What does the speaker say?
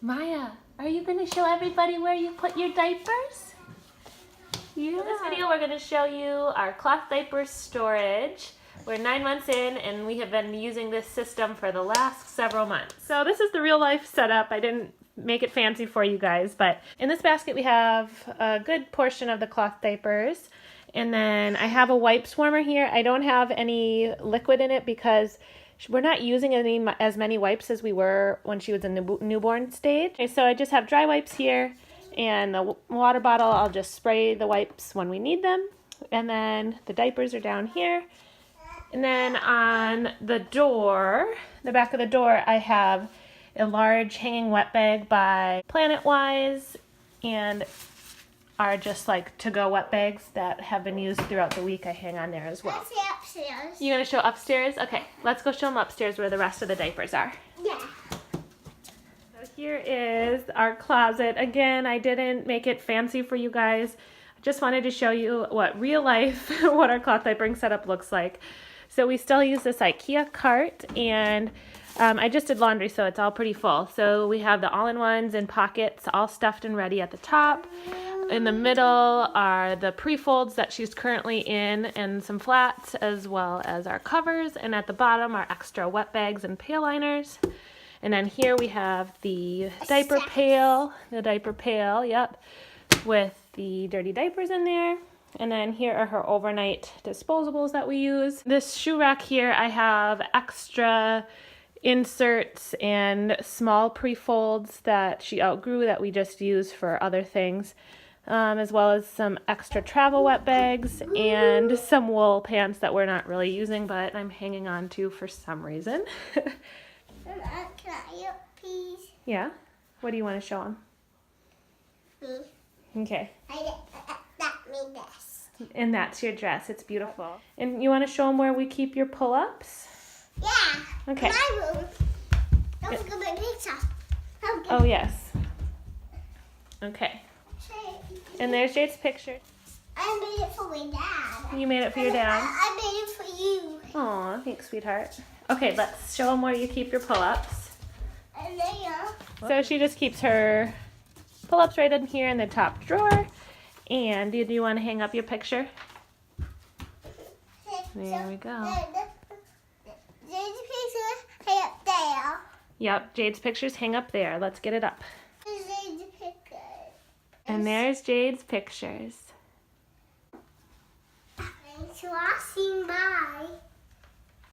Maya, are you going to show everybody where you put your diapers? Yeah. In this video, we're going to show you our cloth diaper storage. We're 9 months in, and we have been using this system for the last several months. So this is the real life setup. I didn't make it fancy for you guys, but in this basket we have a good portion of the cloth diapers. And then I have a wipes warmer here. I don't have any liquid in it because we're not using as many wipes as we were when she was in the newborn stage. Okay, so I just have dry wipes here, and the water bottle, I'll just spray the wipes when we need them. And then the diapers are down here. And then on the door, the back of the door, I have a large hanging wet bag by Planet-Wise, and are just like to-go wet bags that have been used throughout the week. I hang on there as well. Let's see upstairs. You gonna show upstairs? Okay, let's go show them upstairs where the rest of the diapers are. Yeah. So here is our closet. Again, I didn't make it fancy for you guys. I just wanted to show you what real life, what our cloth diapering setup looks like. So we still use this IKEA cart, and I just did laundry, so it's all pretty full. So we have the all-in-ones and pockets all stuffed and ready at the top. In the middle are the pre-folds that she's currently in, and some flats, as well as our covers. And at the bottom are extra wet bags and pail liners. And then here we have the diaper pail, yep, with the dirty diapers in there. And then here are her overnight disposables that we use. This shoe rack here, I have extra inserts and small pre-folds that she outgrew that we just use for other things, as well as some extra travel wet bags and some wool pants that we're not really using, but I'm hanging on to for some reason. Can I please? Yeah? What do you want to show them? Me. Okay. That made this. And that's your dress. It's beautiful. And you want to show them where we keep your pull-ups? Yeah. Okay. My room. Don't forget my pizza. Oh, yes. Okay. And there's Jade's picture. I made it for my dad. You made it for your dad? I made it for you. Aw, thanks, sweetheart. Okay, let's show them where you keep your pull-ups. And there. So she just keeps her pull-ups right in here in the top drawer. And do you want to hang up your picture? There we go. Jade's picture, hang up there. Yep, Jade's pictures hang up there. Let's get it up. Jade's picture. And there's Jade's pictures. Thanks for watching. Bye.